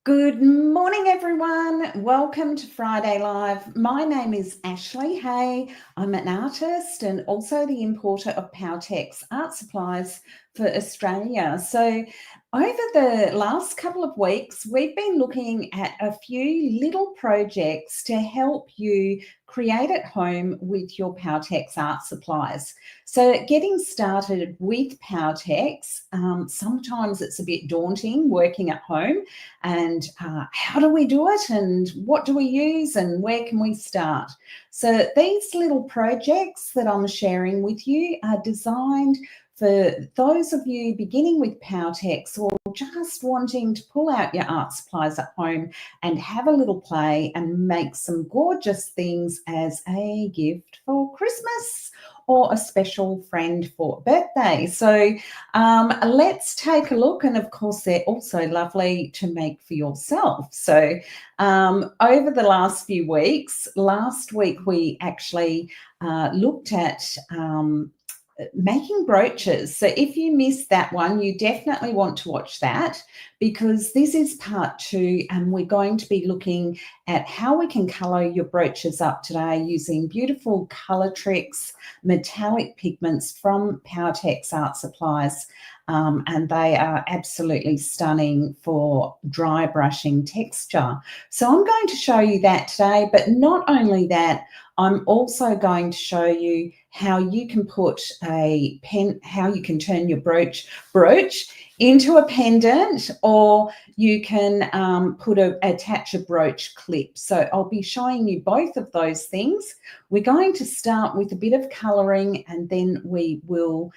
Good morning, everyone. Welcome to Friday Live. My name is Ashley Hay. I'm an artist and also the importer of Powertex art supplies for Australia. So over the last couple of weeks, we've been looking at a few little projects to help you create at home with your Powertex art supplies. So getting started with Powertex, sometimes it's a bit daunting working at home and how do we do it and what do we use and where can we start? So these little projects that I'm sharing with you are designed for those of you beginning with Powertex or just wanting to pull out your art supplies at home and have a little play and make some gorgeous things as a gift for Christmas or a special friend for birthday. So let's take a look. And of course, they're also lovely to make for yourself. So over the last few weeks, last week we actually looked at making brooches. So if you missed that one, you definitely want to watch that because this is part 2 and we're going to be looking at how we can color your brooches up today using beautiful color tricks, metallic pigments from Powertex Art Supplies. And they are absolutely stunning for dry brushing texture. So I'm going to show you that today, but not only that, I'm also going to show you how you can put a pen, how you can turn your brooch into a pendant, or you can attach a brooch clip. So I'll be showing you both of those things. We're going to start with a bit of colouring and then we will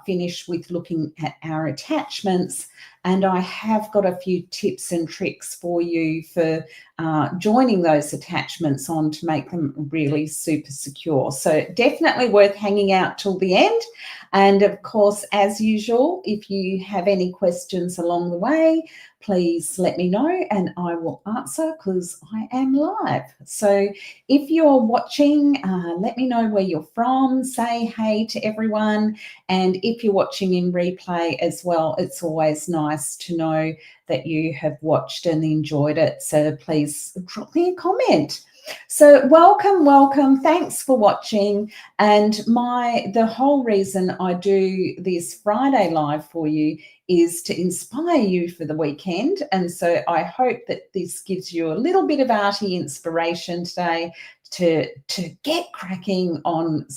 finish with looking at our attachments. And I have got a few tips and tricks for you for joining those attachments on to make them really super secure. So definitely worth hanging out till the end. And of course, as usual, if you have any questions along the way, please let me know and I will answer because I am live. So if you're watching, let me know where you're from, say hey to everyone. And if you're watching in replay as well, it's always nice to know that you have watched and enjoyed it. So please drop me a comment. So welcome. Thanks for watching. And the whole reason I do this Friday live for you is to inspire you for the weekend. And so I hope that this gives you a little bit of arty inspiration today to get cracking on,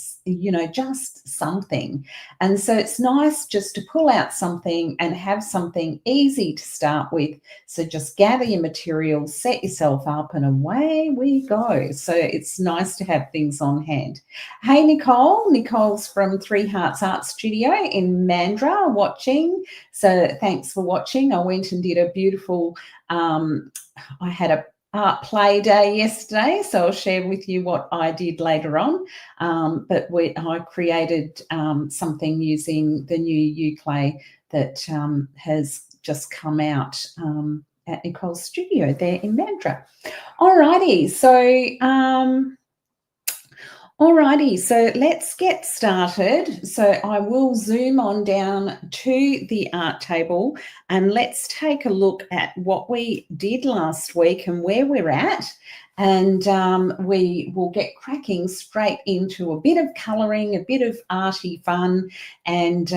just something. And so it's nice just to pull out something and have something easy to start with. So just gather your materials, set yourself up, and away we go. So it's nice to have things on hand. Hey, Nicole. Nicole's from Three Hearts Art Studio in Mandurah watching. So thanks for watching. I went and did a beautiful, I had a art play day yesterday, so I'll share with you what I did later on. But I created something using the new ukulele that has just come out at Nicole's studio there in Mandurah. Alrighty, so let's get started. So I will zoom on down to the art table and let's take a look at what we did last week and where we're at. And we will get cracking straight into a bit of colouring, a bit of arty fun, and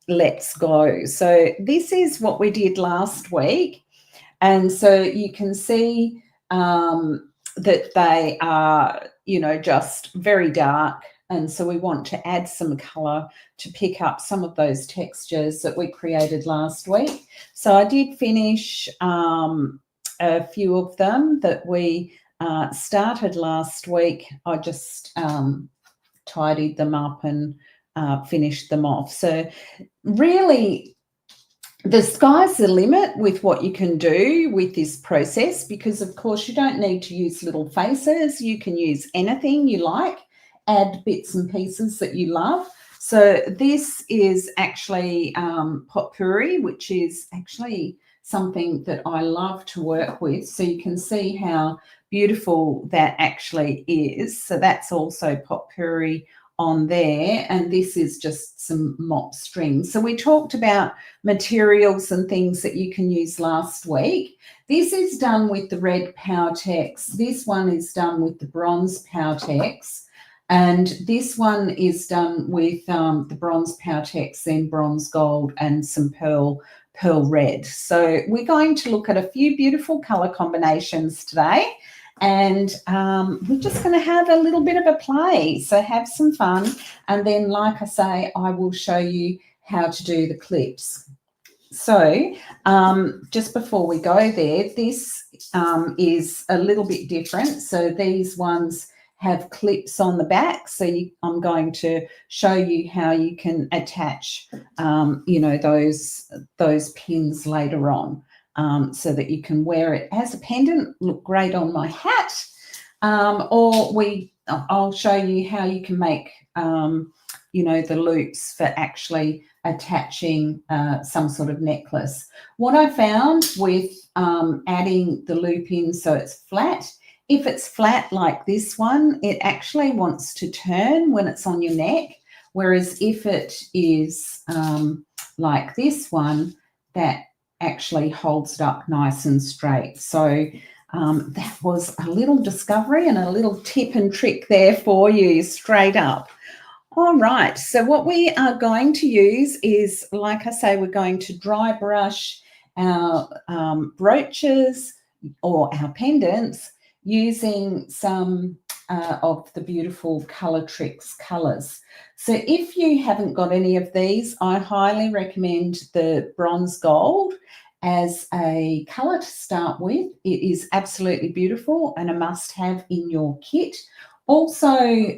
let's go. So this is what we did last week. And so you can see that they are, just very dark. And so we want to add some colour to pick up some of those textures that we created last week. So I did finish a few of them that we started last week. I just tidied them up and finished them off. So really, the sky's the limit with what you can do with this process because, of course, you don't need to use little faces. You can use anything you like, add bits and pieces that you love. So this is actually potpourri, which is actually something that I love to work with. So you can see how beautiful that actually is. So that's also potpourri on there, and this is just some mop string. So we talked about materials and things that you can use last week. This is done with the red Powertex. This one is done with the bronze Powertex. And this one is done with the bronze Powertex, then bronze gold, and some pearl red. So we're going to look at a few beautiful color combinations today, and we're just going to have a little bit of a play. So have some fun, and then, like I say, I will show you how to do the clips. So just before we go there, this is a little bit different. So these ones have clips on the back, so I'm going to show you how you can attach you know, those pins later on, so that you can wear it as a pendant, look great on my hat, or I'll show you how you can make you know, the loops for actually attaching some sort of necklace. What I found with adding the loop in so it's flat, if it's flat like this one, it actually wants to turn when it's on your neck, whereas if it is like this one, that actually holds it up nice and straight. So that was a little discovery and a little tip and trick there for you, straight up. All right, so what we are going to use is, like I say, we're going to dry brush our brooches or our pendants using some of the beautiful Colourtrix colours. So if you haven't got any of these, I highly recommend the bronze gold as a colour to start with. It is absolutely beautiful and a must-have in your kit. Also,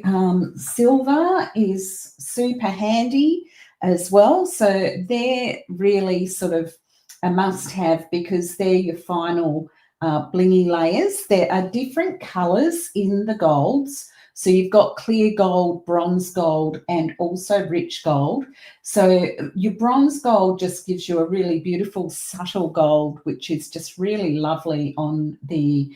silver is super handy as well. So they're really sort of a must-have because they're your final blingy layers. There are different colours in the golds. So you've got clear gold, bronze gold, and also rich gold. So your bronze gold just gives you a really beautiful subtle gold, which is just really lovely on the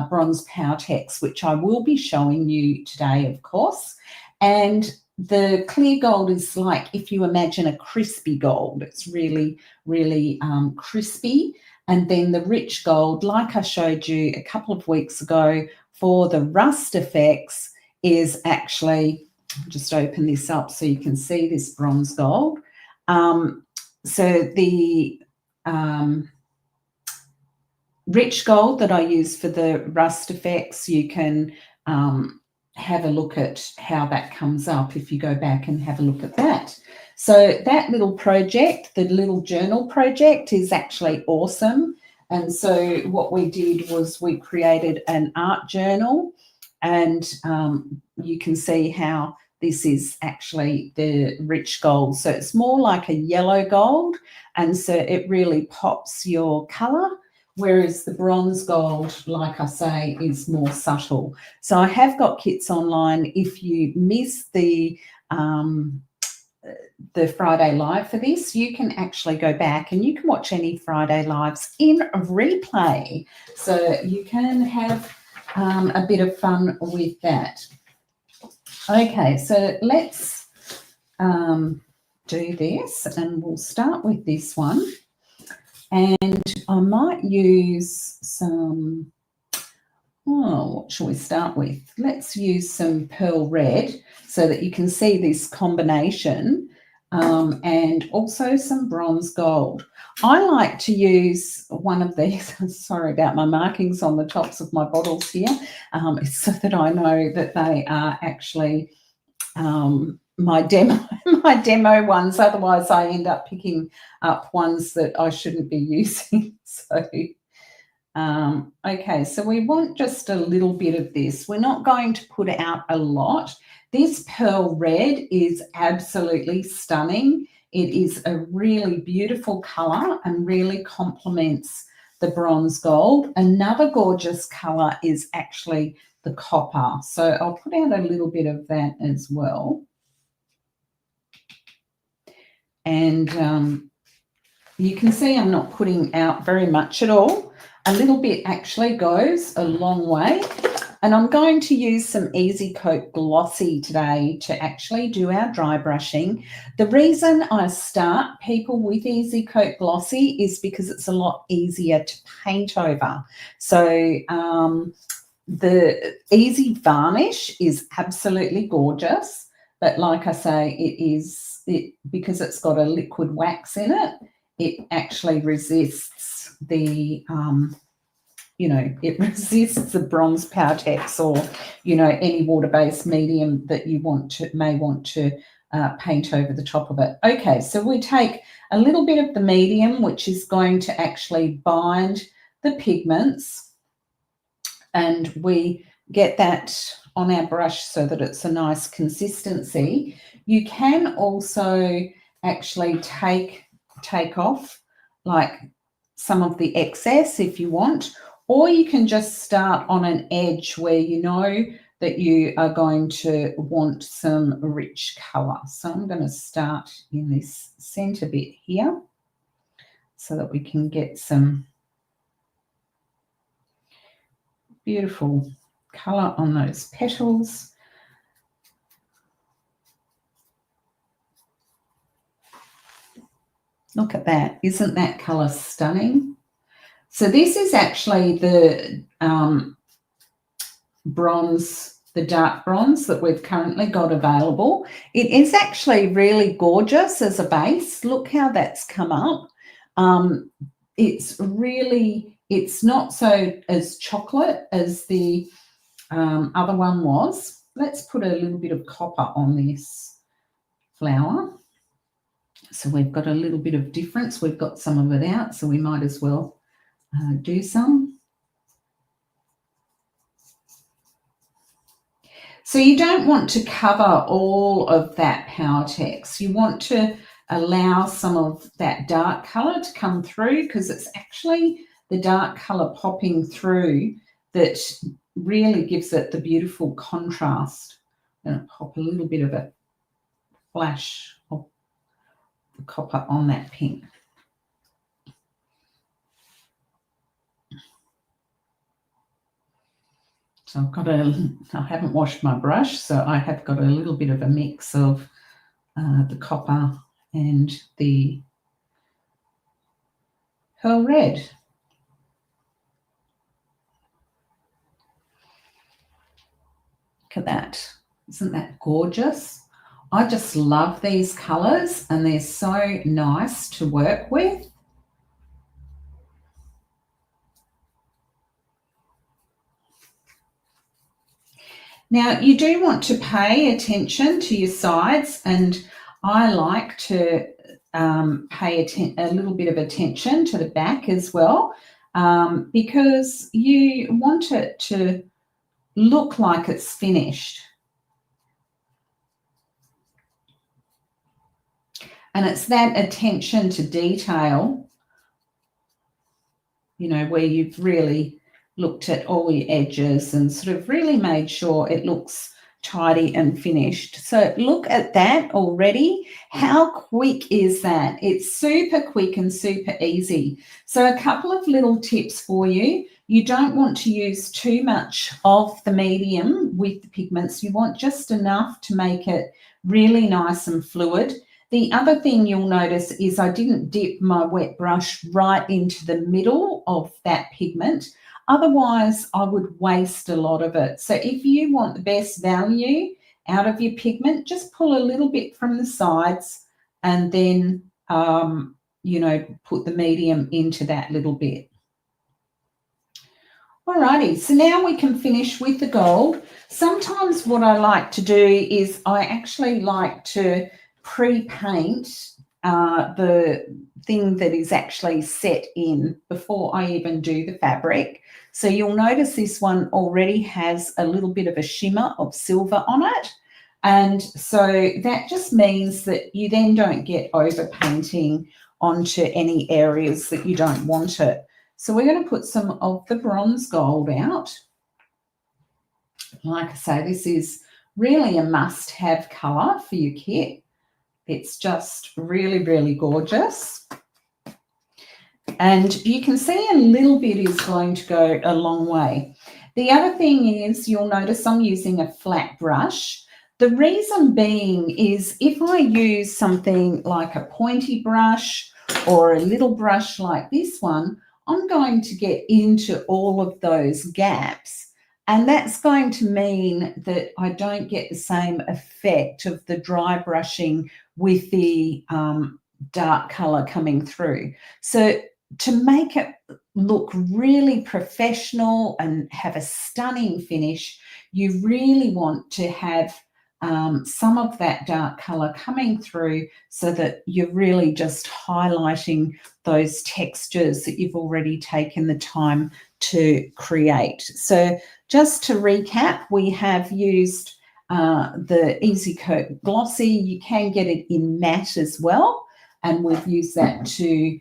bronze Powertex, which I will be showing you today, of course. And the clear gold is like, if you imagine a crispy gold, it's really, really crispy. And then the rich gold, like I showed you a couple of weeks ago for the rust effects, is actually, I'll just open this up so you can see this bronze gold. So the rich gold that I use for the rust effects, you can have a look at how that comes up if you go back and have a look at that. So that little project, the little journal project, is actually awesome. And so what we did was we created an art journal, and you can see how this is actually the rich gold. So it's more like a yellow gold, and so it really pops your colour, whereas the bronze gold, like I say, is more subtle. So I have got kits online. If you miss the Friday live for this, you can actually go back and you can watch any Friday lives in replay. So you can have a bit of fun with that. Okay, so let's do this, and we'll start with this one. And I might use some, what shall we start with? Let's use some pearl red so that you can see this combination, and also some bronze gold. I like to use one of these, sorry about my markings on the tops of my bottles here, so that I know that they are actually my demo ones. Otherwise I end up picking up ones that I shouldn't be using. So okay, so we want just a little bit of this. We're not going to put out a lot. This pearl red is absolutely stunning. It is a really beautiful color and really complements the bronze gold. Another gorgeous color is actually the copper. So I'll put out a little bit of that as well. And you can see I'm not putting out very much at all. A little bit actually goes a long way. And I'm going to use some Easy Coat Glossy today to actually do our dry brushing. The reason I start people with Easy Coat Glossy is because it's a lot easier to paint over. So the Easy Varnish is absolutely gorgeous, but like I say, because it's got a liquid wax in it, it actually resists the it resists the bronze Powertex or any water-based medium that you may want to paint over the top of it. Okay, so we take a little bit of the medium, which is going to actually bind the pigments, and we get that on our brush so that it's a nice consistency. You can also actually take off like some of the excess if you want, or you can just start on an edge where you know that you are going to want some rich colour. So I'm going to start in this centre bit here so that we can get some beautiful colour on those petals. Look at that. Isn't that colour stunning? So this is actually the bronze, the dark bronze that we've currently got available. It is actually really gorgeous as a base. Look how that's come up. It's not so as chocolate as the other one was. Let's put a little bit of copper on this flower. So we've got a little bit of difference. We've got some of it out, so we might as well do some. So you don't want to cover all of that Powertex. You want to allow some of that dark colour to come through, because it's actually the dark colour popping through that really gives it the beautiful contrast. I'm going to pop a little bit of a flash of the copper on that pink. So I haven't washed my brush, so I have got a little bit of a mix of the copper and the pearl red. Look at that. Isn't that gorgeous? I just love these colours, and they're so nice to work with. Now, you do want to pay attention to your sides, and I like to pay a little bit of attention to the back as well, because you want it to look like it's finished. And it's that attention to detail, where you've really looked at all your edges and sort of really made sure it looks tidy and finished. So look at that already. How quick is that? It's super quick and super easy. So a couple of little tips for you. You don't want to use too much of the medium with the pigments. You want just enough to make it really nice and fluid. The other thing you'll notice is I didn't dip my wet brush right into the middle of that pigment. Otherwise, I would waste a lot of it. So if you want the best value out of your pigment, just pull a little bit from the sides and then, put the medium into that little bit. Alrighty, so now we can finish with the gold. Sometimes what I like to do is I actually like to pre-paint the thing that is actually set in before I even do the fabric. So you'll notice this one already has a little bit of a shimmer of silver on it. And so that just means that you then don't get over painting onto any areas that you don't want it. So we're going to put some of the bronze gold out. Like I say, this is really a must-have colour for your kit. It's just really, really gorgeous. And you can see a little bit is going to go a long way. The other thing is you'll notice I'm using a flat brush. The reason being is if I use something like a pointy brush or a little brush like this one, I'm going to get into all of those gaps. And that's going to mean that I don't get the same effect of the dry brushing with the dark color coming through. So to make it look really professional and have a stunning finish, you really want to have some of that dark color coming through so that you're really just highlighting those textures that you've already taken the time to create. So just to recap, we have used the Easy Coat Glossy. You can get it in matte as well, and we've used that to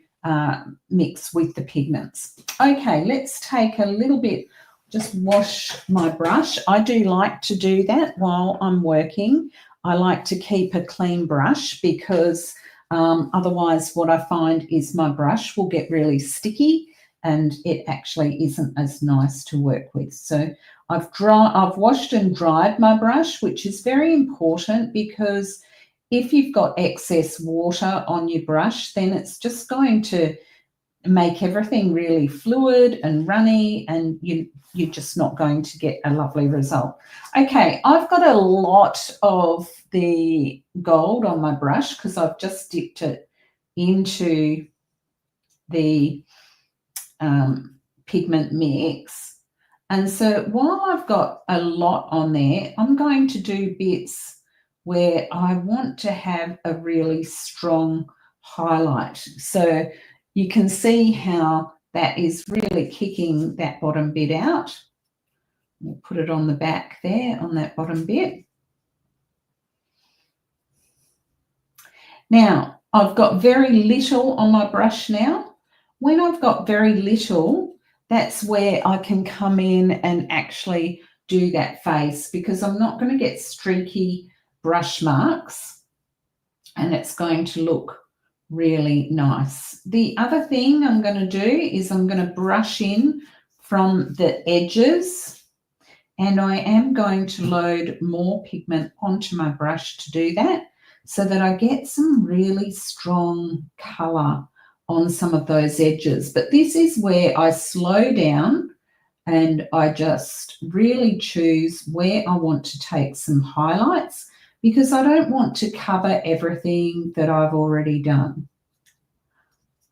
mix with the pigments. Okay, let's take a little bit, just wash my brush. I do like to do that while I'm working. I like to keep a clean brush because otherwise what I find is my brush will get really sticky and it actually isn't as nice to work with. So I've washed and dried my brush, which is very important because if you've got excess water on your brush, then it's just going to make everything really fluid and runny, and you're just not going to get a lovely result. Okay, I've got a lot of the gold on my brush because I've just dipped it into the pigment mix. And so while I've got a lot on there, I'm going to do bits where I want to have a really strong highlight. So you can see how that is really kicking that bottom bit out. We'll put it on the back there, on that bottom bit. Now, I've got very little on my brush now. When I've got very little, that's where I can come in and actually do that face, because I'm not going to get streaky brush marks and it's going to look really nice. The other thing I'm going to do is I'm going to brush in from the edges, and I am going to load more pigment onto my brush to do that so that I get some really strong color on some of those edges. But this is where I slow down and I just really choose where I want to take some highlights, because I don't want to cover everything that I've already done.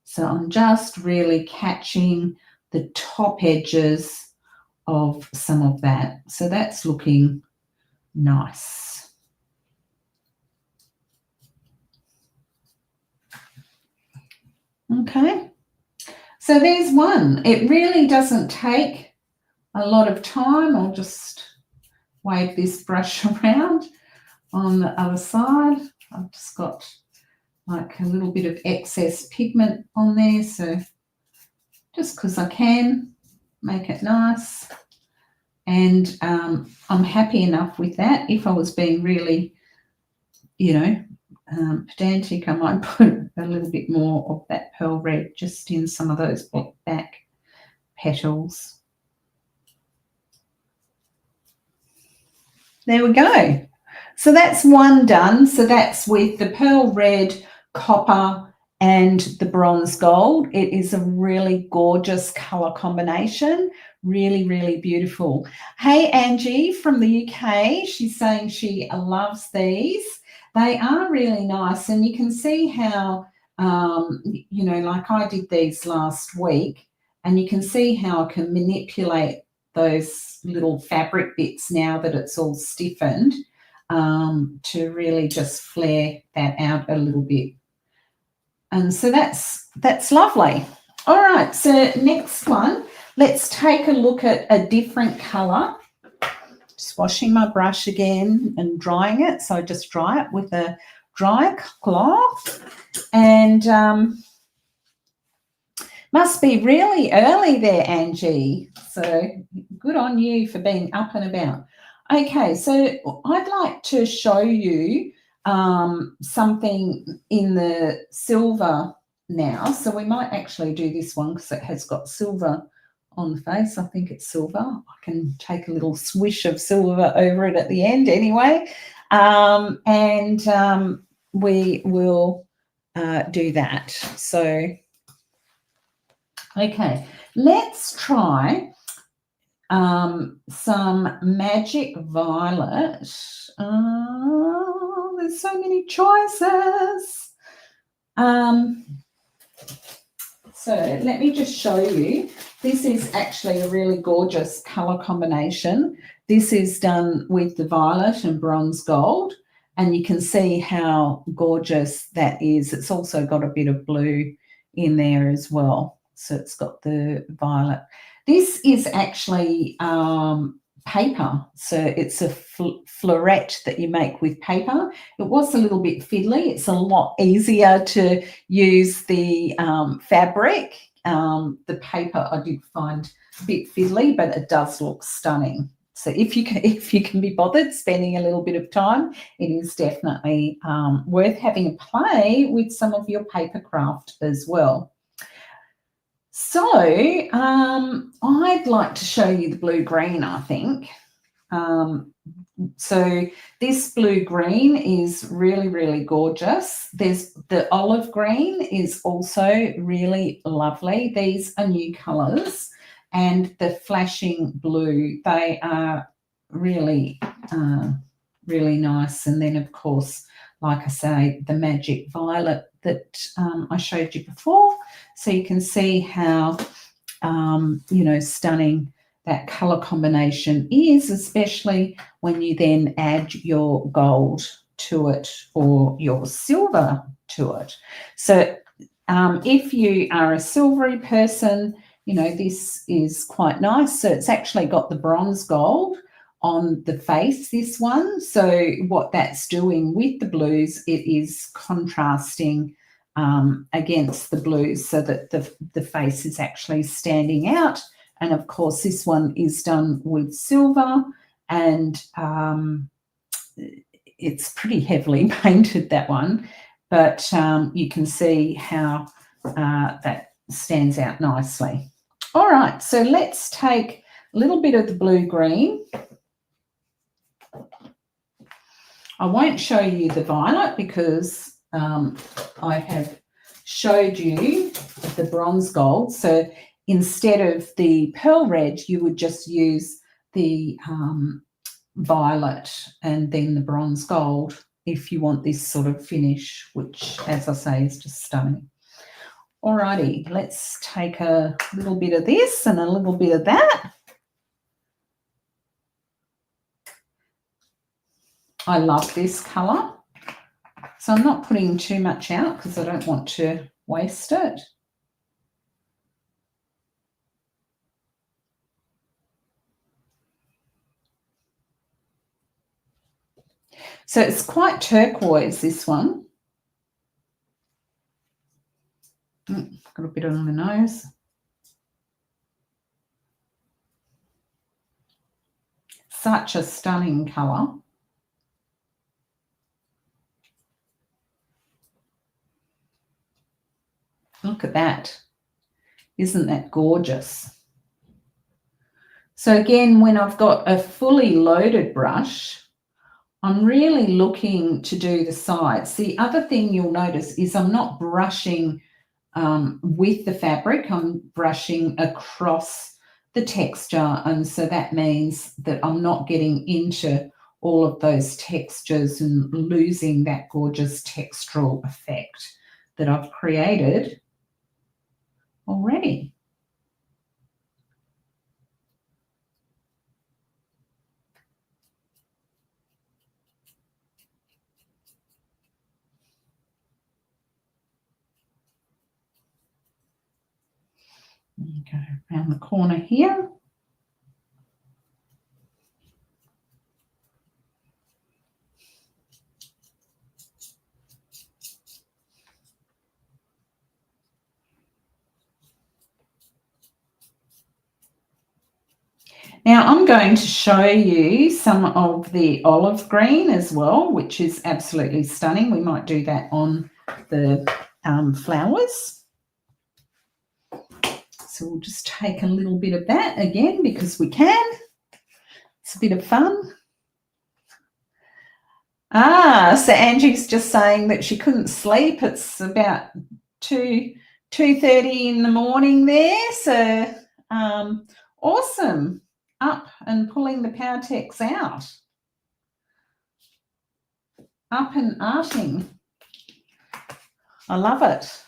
So I'm just really catching the top edges of some of that. So that's looking nice. Okay, so there's one. It really doesn't take a lot of time. I'll just wave this brush around on the other side. I've just got like a little bit of excess pigment on there, so just because I can make it nice. And I'm happy enough with that. If I was being really, pedantic, I might put a little bit more of that pearl red just in some of those back petals. There we go. So that's one done. So that's with the pearl red, copper, and the bronze gold. It is a really gorgeous color combination. Really, really beautiful. Hey, Angie from the UK, she's saying she loves these. They are really nice, and you can see how, like I did these last week, and you can see how I can manipulate those little fabric bits now that it's all stiffened to really just flare that out a little bit. And so that's lovely. All right, so next one, let's take a look at a different color. Just washing my brush again and drying it. So I just dry it with a dry cloth. And must be really early there, Angie. So good on you for being up and about. Okay, so I'd like to show you something in the silver now. So we might actually do this one because it has got silver on the face. I think it's silver. I can take a little swish of silver over it at the end anyway. We will do that. So, okay, let's try some Magic Violet. There's so many choices. So let me just show you. This is actually a really gorgeous colour combination. This is done with the violet and bronze gold, and you can see how gorgeous that is. It's also got a bit of blue in there as well. So it's got the violet. This is actually paper. So it's a floret that you make with paper. It was a little bit fiddly. It's a lot easier to use the fabric. The paper I did find a bit fiddly, but it does look stunning. So if you can be bothered spending a little bit of time, it is definitely worth having a play with some of your paper craft as well. So I'd like to show you the blue-green, I think. So this blue-green is really, really gorgeous. There's the olive green is also really lovely. These are new colours. And the flashing blue, they are really, really nice. And then, of course, like I say, the Magic Violet that I showed you before. So you can see how, stunning that colour combination is, especially when you then add your gold to it or your silver to it. So if you are a silvery person, this is quite nice. So it's actually got the bronze gold on the face, this one. So what that's doing with the blues, it is contrasting against the blues so that the face is actually standing out. And of course, this one is done with silver, and it's pretty heavily painted, that one. But you can see how that stands out nicely. All right, so let's take a little bit of the blue-green. I won't show you the violet because I have showed you the bronze gold. So instead of the pearl red, you would just use the violet and then the bronze gold if you want this sort of finish, which, as I say, is just stunning. Alrighty, let's take a little bit of this and a little bit of that. I love this colour. So I'm not putting too much out because I don't want to waste it. So it's quite turquoise, this one. Got a bit on the nose. Such a stunning colour. Look at that. Isn't that gorgeous? So again, when I've got a fully loaded brush, I'm really looking to do the sides. The other thing you'll notice is I'm not brushing with the fabric, I'm brushing across the texture, and so that means that I'm not getting into all of those textures and losing that gorgeous textural effect that I've created already. Go around the corner here. Now I'm going to show you some of the olive green as well, which is absolutely stunning. We might do that on the flowers. So we'll just take a little bit of that again because we can. It's a bit of fun. So Angie's just saying that she couldn't sleep. It's about 2:30 in the morning there. So awesome. Up and pulling the Powertex out. Up and arting. I love it.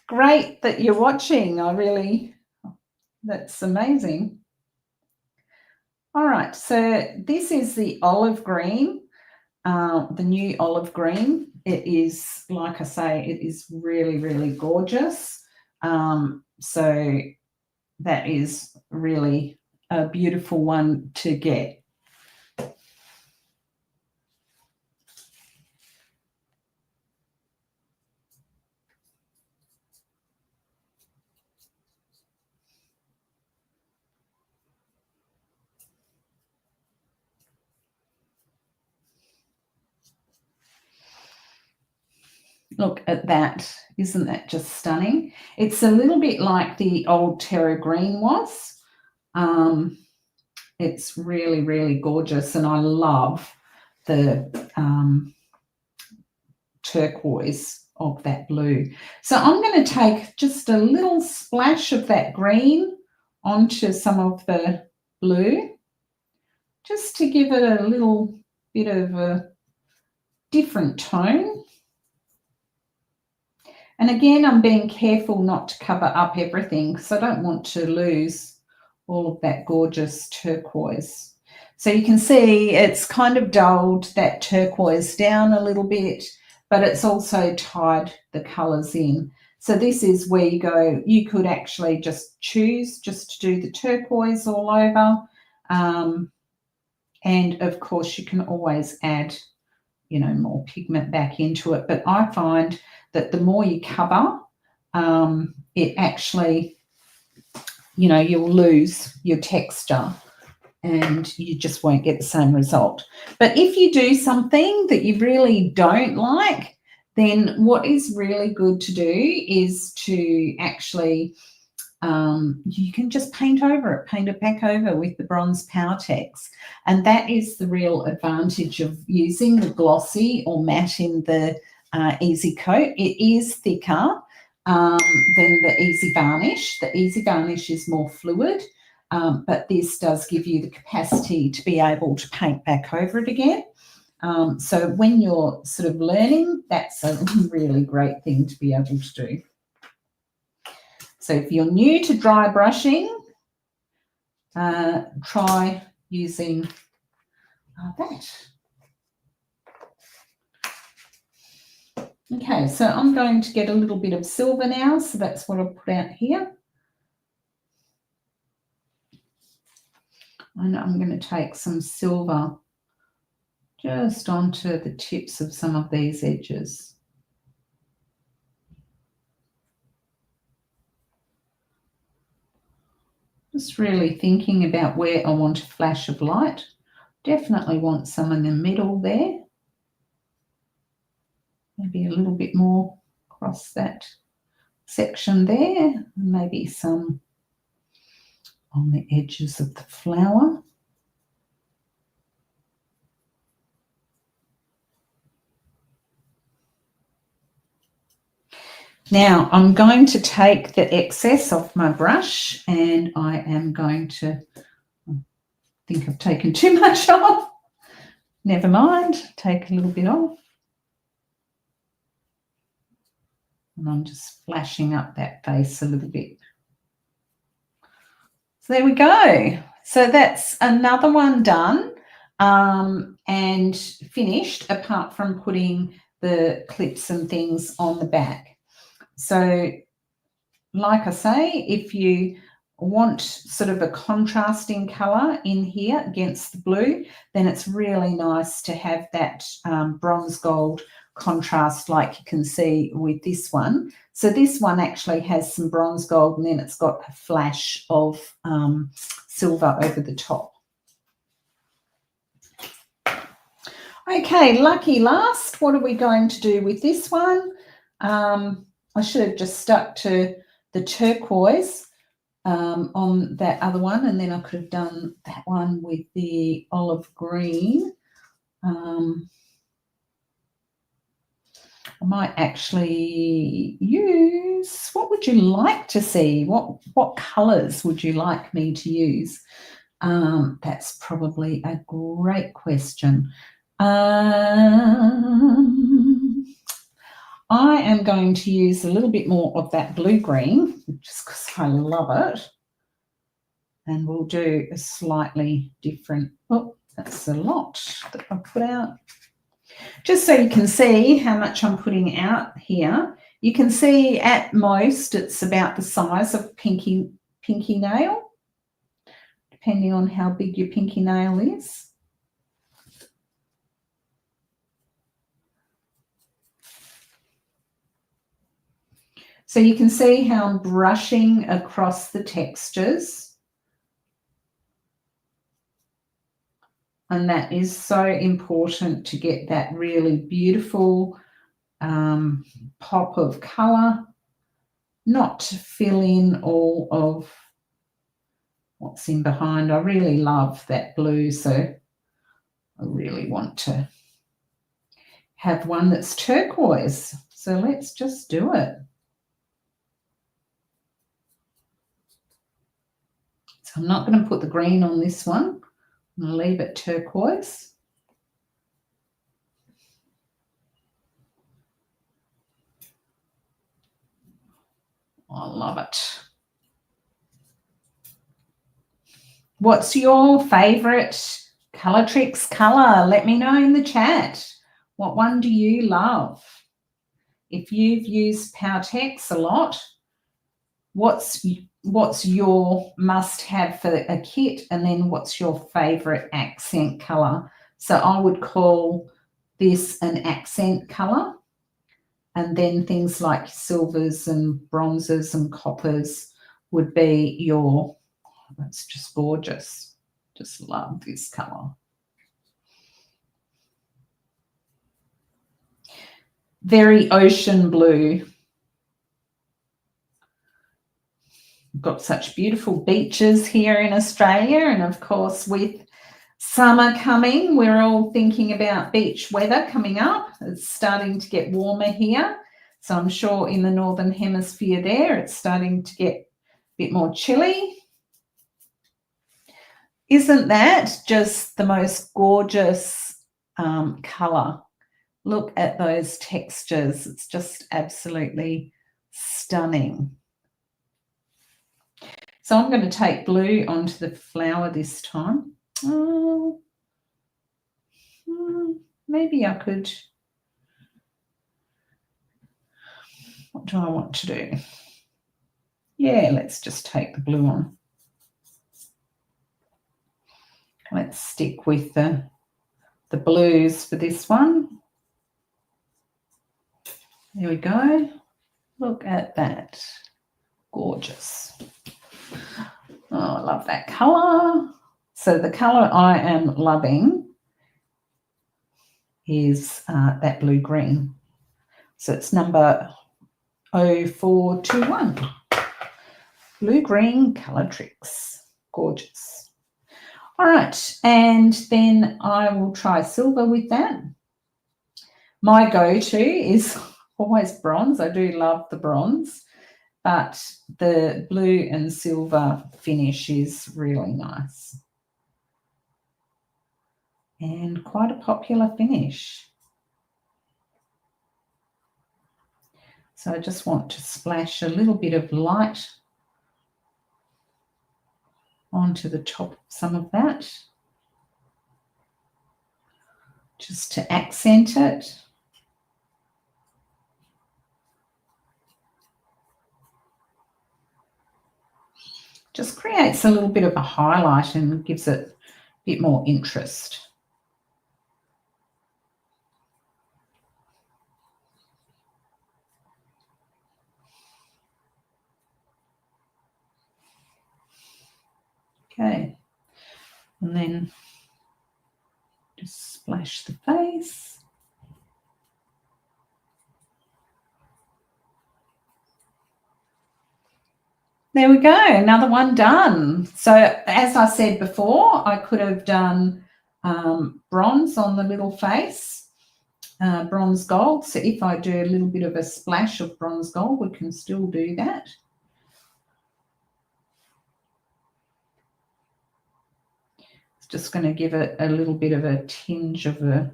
Great that you're watching. That's amazing. All right, so this is the olive green, the new olive green. It is, like I say, it is really, really gorgeous. So that is really a beautiful one to get. Look at that. Isn't that just stunning? It's a little bit like the old Terra Green was. It's really, really gorgeous, and I love the turquoise of that blue. So I'm going to take just a little splash of that green onto some of the blue, just to give it a little bit of a different tone. And again, I'm being careful not to cover up everything because I don't want to lose all of that gorgeous turquoise. So you can see it's kind of dulled that turquoise down a little bit, but it's also tied the colours in. So this is where you go, you could actually just choose just to do the turquoise all over. And of course you can always add, you know, more pigment back into it. But I find that the more you cover, it actually, you know, you'll lose your texture and you just won't get the same result. But if you do something that you really don't like, then what is really good to do is to actually, you can just paint over it, paint it back over with the bronze Powertex. And that is the real advantage of using the glossy or matte in the Easy Coat. It is thicker than the Easy Varnish. The Easy Varnish is more fluid, but this does give you the capacity to be able to paint back over it again. So when you're sort of learning, that's a really great thing to be able to do. So if you're new to dry brushing, try using that. Okay, so I'm going to get a little bit of silver now, so that's what I'll put out here. And I'm going to take some silver just onto the tips of some of these edges. Just really thinking about where I want a flash of light. Definitely want some in the middle there. Maybe a little bit more across that section there. Maybe some on the edges of the flower. Now I'm going to take the excess off my brush and I am going to, I think I've taken too much off. Never mind, take a little bit off. And I'm just flashing up that face a little bit. So there we go. So that's another one done and finished, apart from putting the clips and things on the back. So like I say, if you want sort of a contrasting colour in here against the blue, then it's really nice to have that bronze gold contrast like you can see with this one. So this one actually has some bronze gold and then it's got a flash of silver over the top. Okay, lucky last. What are we going to do with this one? I should have just stuck to the turquoise on that other one, and then I could have done that one with the olive green. I might actually use, what would you like to see? What colours would you like me to use? That's probably a great question. I am going to use a little bit more of that blue-green, just because I love it. And we'll do a slightly different, oh, that's a lot that I put out. Just so you can see how much I'm putting out here. You can see at most it's about the size of pinky nail, depending on how big your pinky nail is. So you can see how I'm brushing across the textures. And that is so important to get that really beautiful pop of colour, not to fill in all of what's in behind. I really love that blue, so I really want to have one that's turquoise. So let's just do it. So I'm not going to put the green on this one. I'm going to leave it turquoise. I love it. What's your favourite Colourtrix colour? Let me know in the chat. What one do you love? If you've used Powertex a lot, what's your must-have for a kit, and then what's your favourite accent colour? So I would call this an accent colour, and then things like silvers and bronzes and coppers would be your, that's just gorgeous. Just love this colour. Very ocean blue. We've got such beautiful beaches here in Australia, and of course with summer coming, we're all thinking about beach weather coming up. It's starting to get warmer here, so I'm sure in the northern hemisphere there it's starting to get a bit more chilly. Isn't that just the most gorgeous colour? Look at those textures. It's just absolutely stunning. So I'm going to take blue onto the flower this time. Oh, maybe I could. What do I want to do? Yeah, let's just take the blue on. Let's stick with the blues for this one. There we go. Look at that. Gorgeous. Oh, I love that colour. So the colour I am loving is that blue-green. So it's number 0421. Blue-green Colourtrix. Gorgeous. All right, and then I will try silver with that. My go-to is always bronze. I do love the bronze, but the blue and silver finish is really nice. And quite a popular finish. So I just want to splash a little bit of light onto the top of some of that, just to accent it. Just creates a little bit of a highlight and gives it a bit more interest. Okay, and then just splash the face. There we go, another one done. So as I said before, I could have done bronze on the little face, bronze gold. So if I do a little bit of a splash of bronze gold, we can still do that. It's just going to give it a little bit of a tinge of a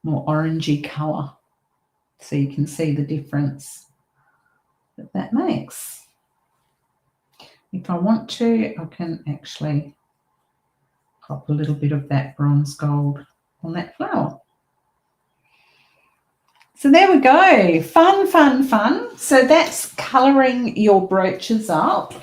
more orangey colour, so you can see the difference that makes. If I want to, I can actually pop a little bit of that bronze gold on that flower. So there we go. Fun, fun, fun. So that's colouring your brooches up.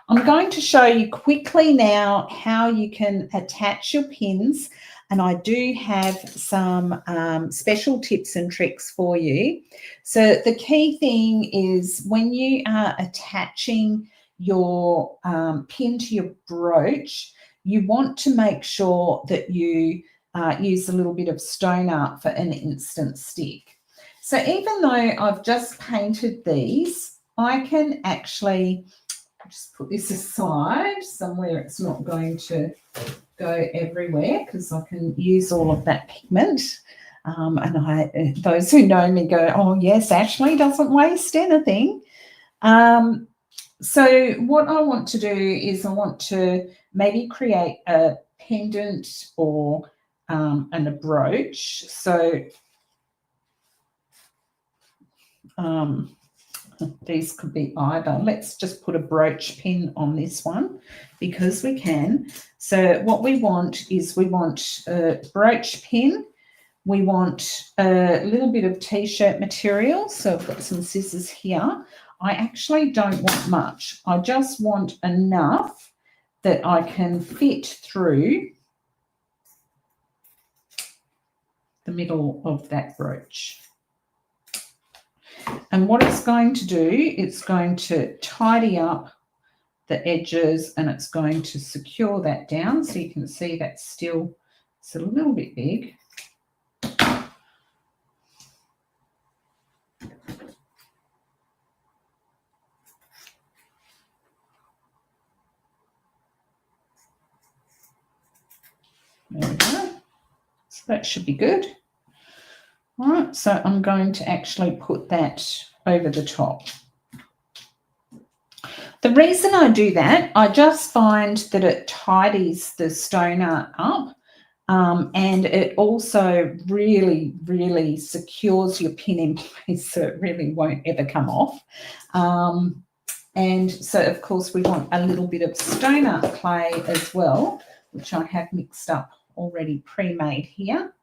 I'm going to show you quickly now how you can attach your pins, and I do have some special tips and tricks for you. So the key thing is when you are attaching your pin to your brooch, you want to make sure that you use a little bit of stone art for an instant stick. So even though I've just painted these, I can actually just put this aside somewhere it's not going to go everywhere, because I can use all of that pigment. And those who know me go, oh yes, Ashley doesn't waste anything. So what I want to do is I want to maybe create a pendant or and a brooch. So these could be either. Let's just put a brooch pin on this one because we can. So what we want is we want a brooch pin. We want a little bit of t-shirt material. So I've got some scissors here. I actually don't want much. I just want enough that I can fit through the middle of that brooch. And what it's going to do, it's going to tidy up the edges and it's going to secure that down. So you can see that's still, it's a little bit big. There we go. So that should be good. All right, so I'm going to actually put that over the top. The reason I do that, I just find that it tidies the stone art up, and it also really, really secures your pin in place so it really won't ever come off. And so, of course, we want a little bit of stone art clay as well, which I have mixed up already pre-made here.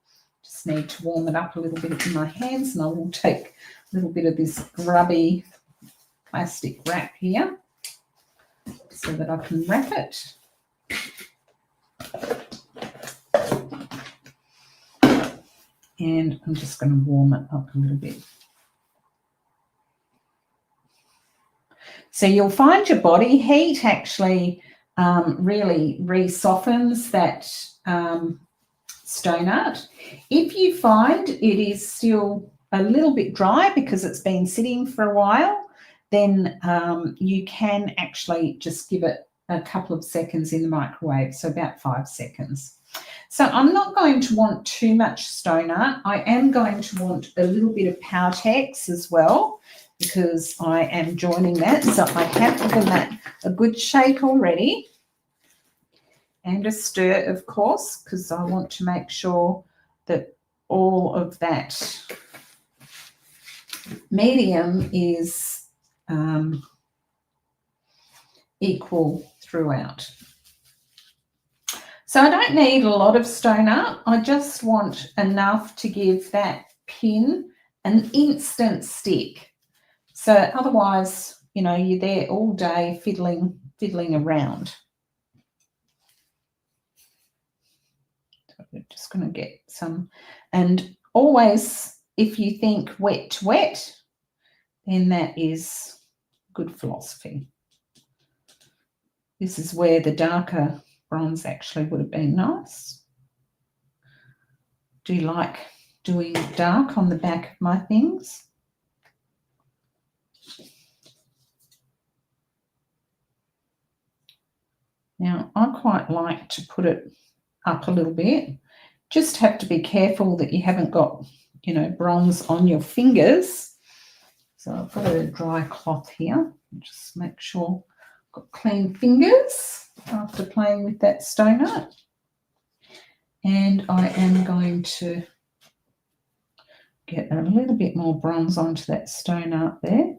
Just need to warm it up a little bit in my hands, and I will take a little bit of this grubby plastic wrap here so that I can wrap it. And I'm just going to warm it up a little bit. So you'll find your body heat actually really re-softens that stone art. If you find it is still a little bit dry because it's been sitting for a while, then you can actually just give it a couple of seconds in the microwave, so about 5 seconds. So I'm not going to want too much stone art. I am going to want a little bit of Powertex as well because I am joining that. So I have given that a good shake already. And a stir, of course, because I want to make sure that all of that medium is equal throughout. So I don't need a lot of stone art. I just want enough to give that pin an instant stick. So otherwise, you know, you're there all day fiddling around. We're just going to get some, and always if you think wet to wet, then that is good philosophy. This is where the darker bronze actually would have been nice. Do you like doing dark on the back of my things? Now, I quite like to put it up a little bit. Just have to be careful that you haven't got, bronze on your fingers. So I've got a dry cloth here. Just make sure I've got clean fingers after playing with that stone art. And I am going to get a little bit more bronze onto that stone art there.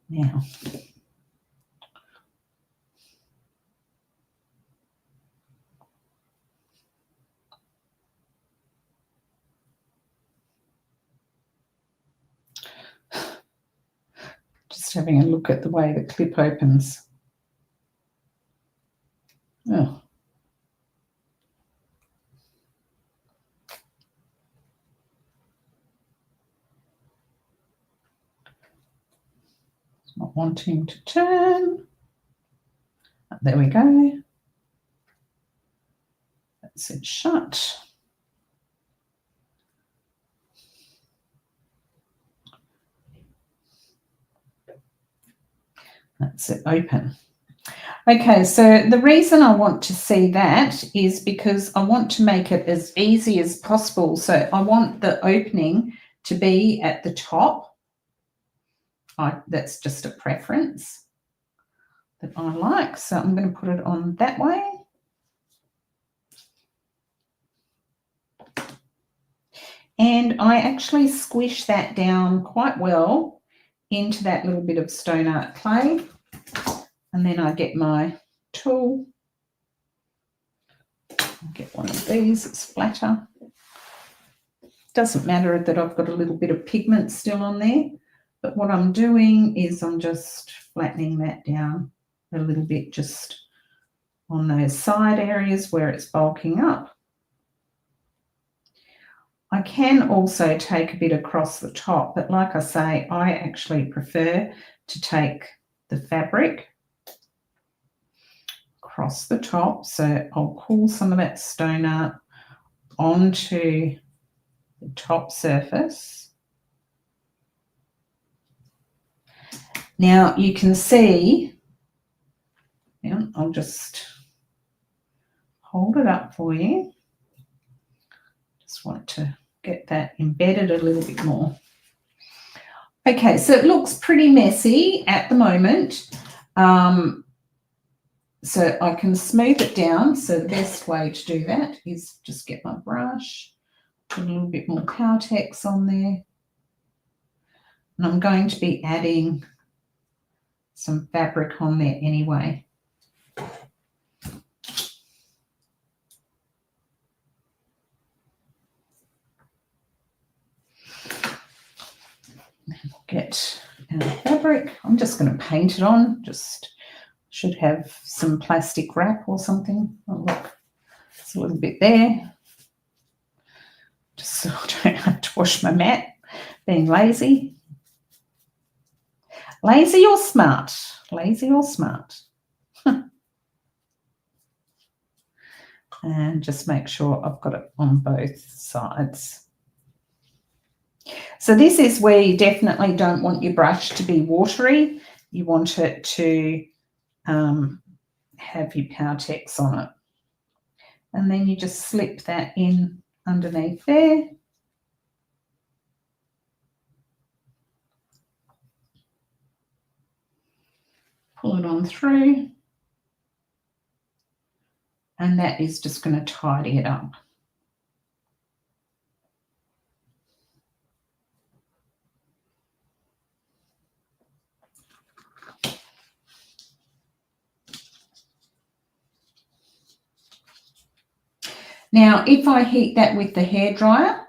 Now, just having a look at the way the clip opens. Oh. Not wanting to turn. There we go. That's it shut. That's it open. Okay, so the reason I want to see that is because I want to make it as easy as possible. So I want the opening to be at the top. That's just a preference that I like. So I'm going to put it on that way. And I actually squish that down quite well into that little bit of stone art clay. And then I get my tool. I'll get one of these, it's flatter. Doesn't matter that I've got a little bit of pigment still on there. But what I'm doing is I'm just flattening that down a little bit just on those side areas where it's bulking up. I can also take a bit across the top, but like I say, I actually prefer to take the fabric across the top. So I'll pull some of that stone art onto the top surface. Now you can see, I'll just hold it up for you. Just want to get that embedded a little bit more. Okay, so it looks pretty messy at the moment. So I can smooth it down. So the best way to do that is just get my brush, put a little bit more Powertex on there. And I'm going to be adding some fabric on there anyway. Get our fabric. I'm just going to paint it on. Just should have some plastic wrap or something. Oh, look, it's a little bit there. Just so I don't have to wash my mat. Being lazy. Lazy or smart? Lazy or smart? And just make sure I've got it on both sides. So this is where you definitely don't want your brush to be watery. You want it to have your Powertex on it. And then you just slip that in underneath there. Pull it on through. And that is just going to tidy it up. Now, if I heat that with the hairdryer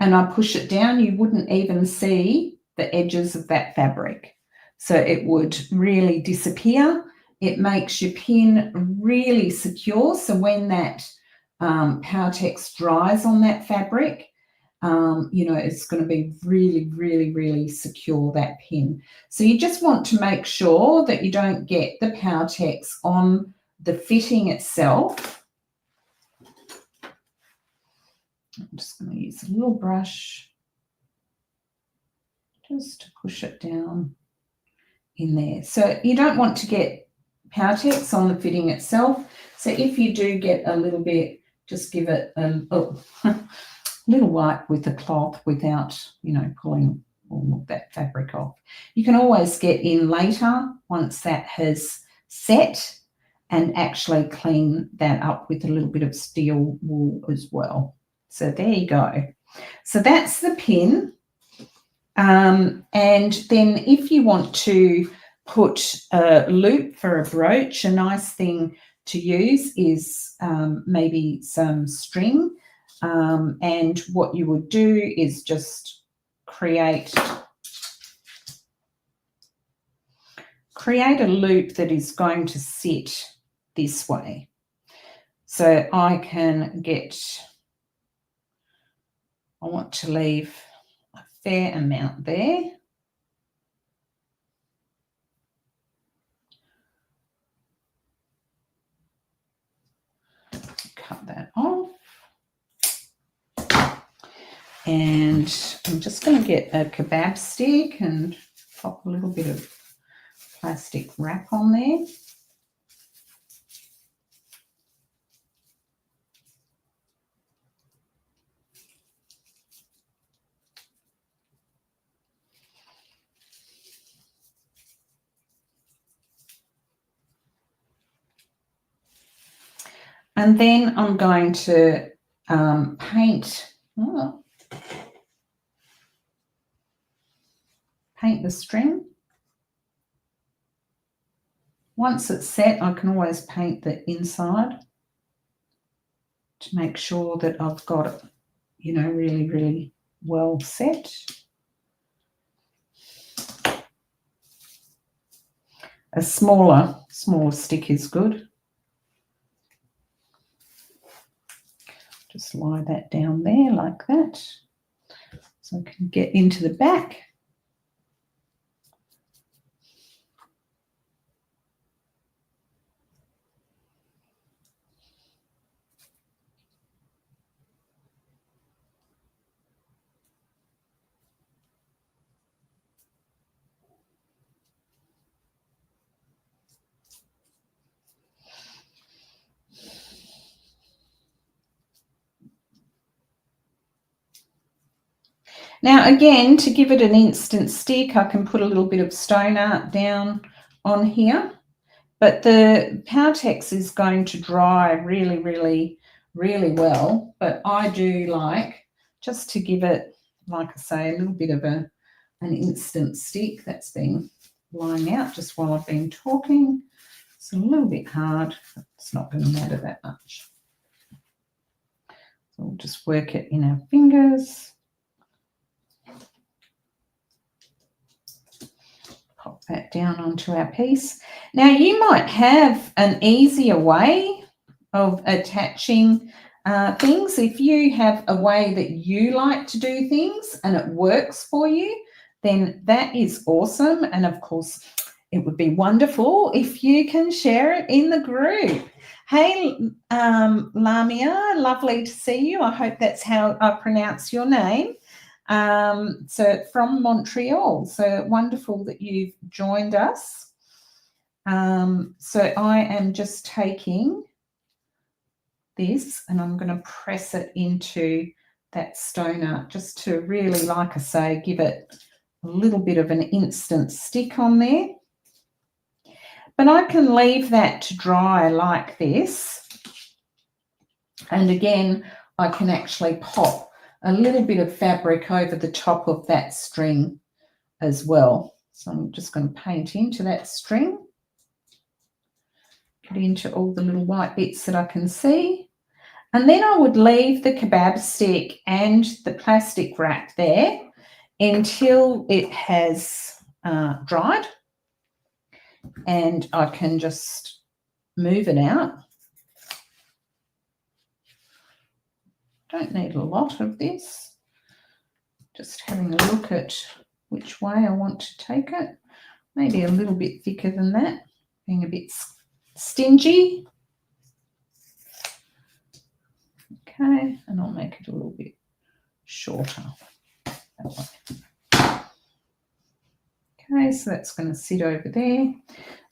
and I push it down, you wouldn't even see the edges of that fabric. So it would really disappear. It makes your pin really secure. So when that Powertex dries on that fabric, it's going to be really, really, really secure, that pin. So you just want to make sure that you don't get the Powertex on the fitting itself. I'm just going to use a little brush just to push it down in there. So you don't want to get Powertex on the fitting itself. So if you do get a little bit, just give it a little wipe with a cloth without, pulling all of that fabric off. You can always get in later once that has set and actually clean that up with a little bit of steel wool as well. So there you go. So that's the pin. And then if you want to put a loop for a brooch, a nice thing to use is maybe some string. And what you would do is just create a loop that is going to sit this way. So I want to leave a fair amount there. Cut that off. And I'm just going to get a kebab stick and pop a little bit of plastic wrap on there. And then I'm going to paint the string. Once it's set, I can always paint the inside to make sure that I've got it, really, really well set. A smaller stick is good. Just lie that down there like that, so I can get into the back. Now, again, to give it an instant stick, I can put a little bit of stone art down on here, but the Powertex is going to dry really, really, really well. But I do like just to give it, like I say, a little bit of an instant stick. That's been lying out just while I've been talking. It's a little bit hard, but it's not going to matter that much. So we'll just work it in our fingers. Pop that down onto our piece. Now, you might have an easier way of attaching things. If you have a way that you like to do things and it works for you, then that is awesome. And of course, it would be wonderful if you can share it in the group. Hey, Lamia, lovely to see you. I hope that's how I pronounce your name. So from Montreal, so wonderful that you've joined us. So I am just taking this and I'm going to press it into that stone art just to really, like I say, give it a little bit of an instant stick on there. But I can leave that to dry like this. And again, I can actually pop a little bit of fabric over the top of that string as well. So I'm just going to paint into that string, get into all the little white bits that I can see. And then I would leave the kebab stick and the plastic wrap there until it has dried. And I can just move it out. Don't need a lot of this. Just having a look at which way I want to take it. Maybe a little bit thicker than that, being a bit stingy. Okay, and I'll make it a little bit shorter. Okay, so that's going to sit over there.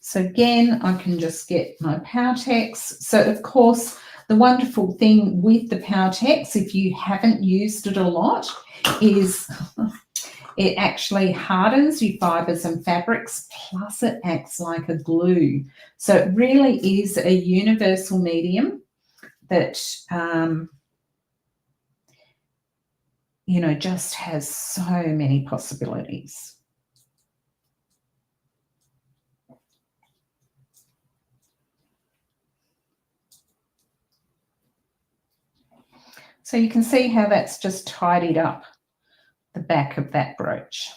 So again, I can just get my Powertex. So of course, the wonderful thing with the Powertex, if you haven't used it a lot, is it actually hardens your fibres and fabrics, plus it acts like a glue. So it really is a universal medium that, you know, just has so many possibilities. So you can see how that's just tidied up the back of that brooch.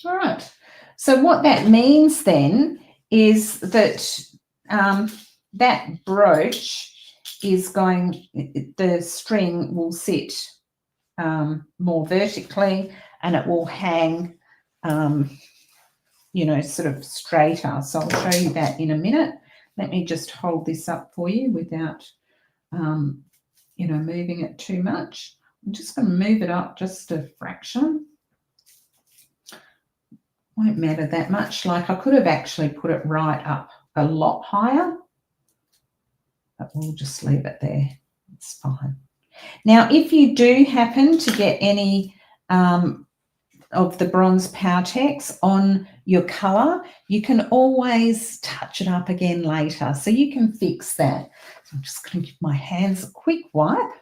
All right. So what that means then is that that brooch is going, the string will sit more vertically and it will hang, you know, sort of straighter. So I'll show you that in a minute. Let me just hold this up for you without, you know, moving it too much. I'm just going to move it up just a fraction. Won't matter that much. Like I could have actually put it right up a lot higher, but we'll just leave it there. It's fine. Now, if you do happen to get any of the bronze Powertex on your colour, you can always touch it up again later. So you can fix that. So I'm just going to give my hands a quick wipe.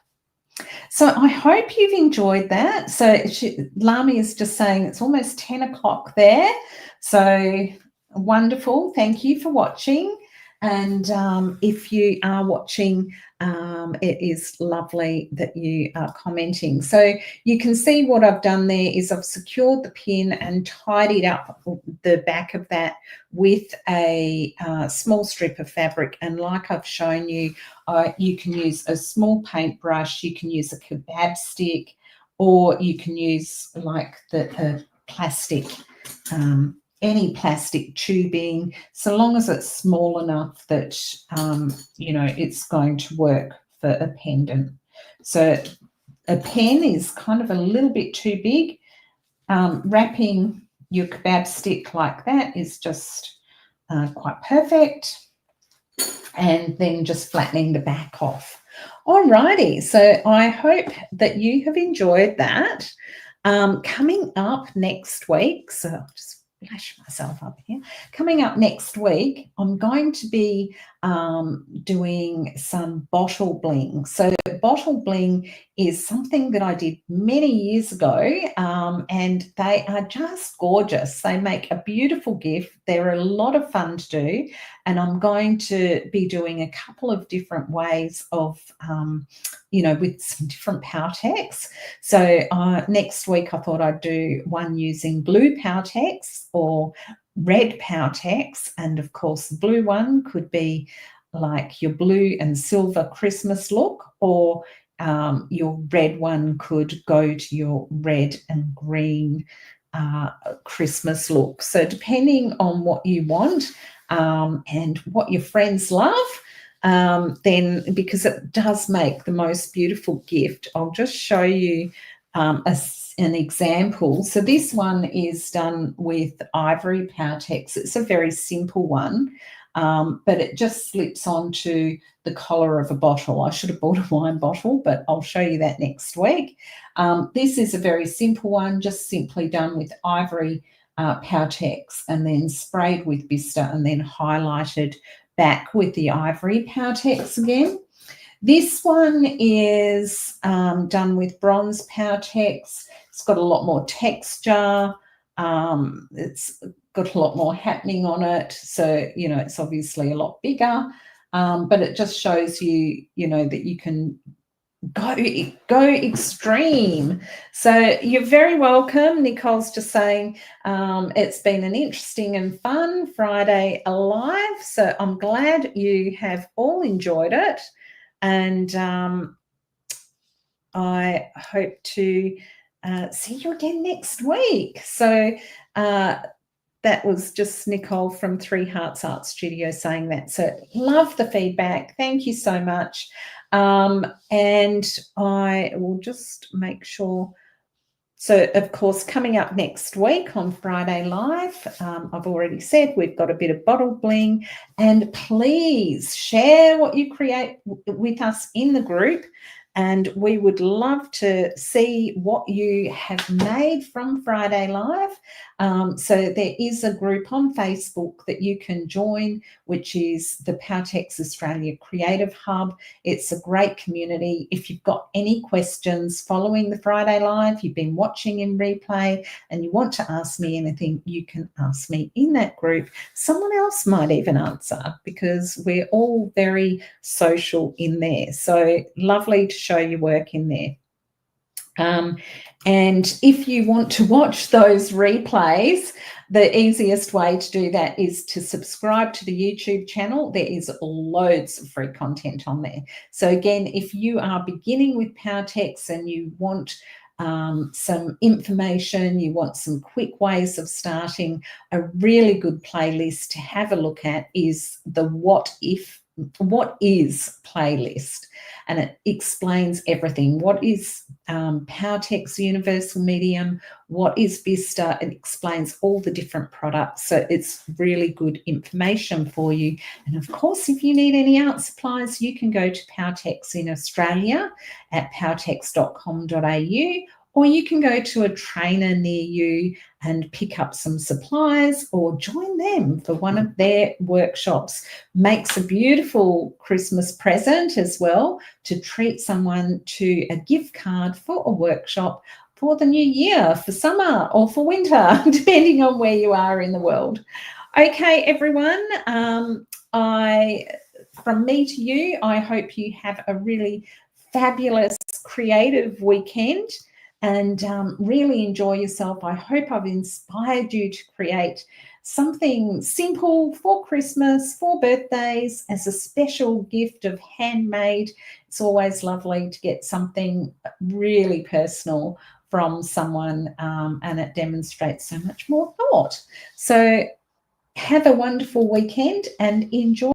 So I hope you've enjoyed that. So Lami is just saying it's almost 10 o'clock there. So wonderful. Thank you for watching. And if you are watching, it is lovely that you are commenting. So you can see what I've done there is I've secured the pin and tidied up the back of that with a small strip of fabric. And like I've shown you, you can use a small paintbrush, you can use a kebab stick, or you can use like the plastic, any plastic tubing, so long as it's small enough that, you know, it's going to work for a pendant. So a pen is kind of a little bit too big. Wrapping your kebab stick like that is just quite perfect. And then just flattening the back off. Alrighty, so I hope that you have enjoyed that. Coming up next week, so I'll just flash myself up here. Coming up next week, I'm going to be doing some bottle bling. So bottle bling is something that I did many years ago, and they are just gorgeous. They make a beautiful gift. They're a lot of fun to do, and I'm going to be doing a couple of different ways of, you know, with some different Powertex. So next week I thought I'd do one using blue Powertex or red Powertex, and of course the blue one could be like your blue and silver Christmas look, or your red one could go to your red and green Christmas look. So depending on what you want and what your friends love, then because it does make the most beautiful gift, I'll just show you an example. So this one is done with ivory Powertex. It's a very simple one, but it just slips onto the collar of a bottle. I should have bought a wine bottle, but I'll show you that next week. This is a very simple one, just simply done with ivory Powertex and then sprayed with Vista and then highlighted back with the ivory Powertex again. This one is done with bronze Powertex. It's got a lot more texture. It's got a lot more happening on it. So, you know, it's obviously a lot bigger, but it just shows you, you know, that you can go extreme. So you're very welcome. Nicole's just saying it's been an interesting and fun Friday Alive. So I'm glad you have all enjoyed it. And I hope to see you again next week. So that was just Nicole from Three Hearts Art Studio saying that. So love the feedback. Thank you so much. And I will just make sure. So, of course, coming up next week on Friday Live, I've already said we've got a bit of bottle bling, and please share what you create with us in the group. And we would love to see what you have made from Friday Live. So there is a group on Facebook that you can join, which is the Powertex Australia Creative Hub. It's a great community. If you've got any questions following the Friday Live, you've been watching in replay and you want to ask me anything, you can ask me in that group. Someone else might even answer because we're all very social in there. So lovely to show your work in there. And if you want to watch those replays, the easiest way to do that is to subscribe to the YouTube channel. There is loads of free content on there. So again, if you are beginning with Powertex and you want some information, you want some quick ways of starting, a really good playlist to have a look at is the What Is playlist. And it explains everything. What is Powertex Universal Medium? What is Vista? It explains all the different products. So it's really good information for you. And of course, if you need any art supplies, you can go to Powertex in Australia at powertex.com.au, or you can go to a trainer near you and pick up some supplies or join them for one of their workshops. Makes a beautiful Christmas present as well to treat someone to a gift card for a workshop for the new year, for summer or for winter, depending on where you are in the world. Okay, everyone, from me to you, I hope you have a really fabulous creative weekend and really enjoy yourself. I hope I've inspired you to create something simple for Christmas, for birthdays, as a special gift of handmade. It's always lovely to get something really personal from someone, and it demonstrates so much more thought. So have a wonderful weekend and enjoy.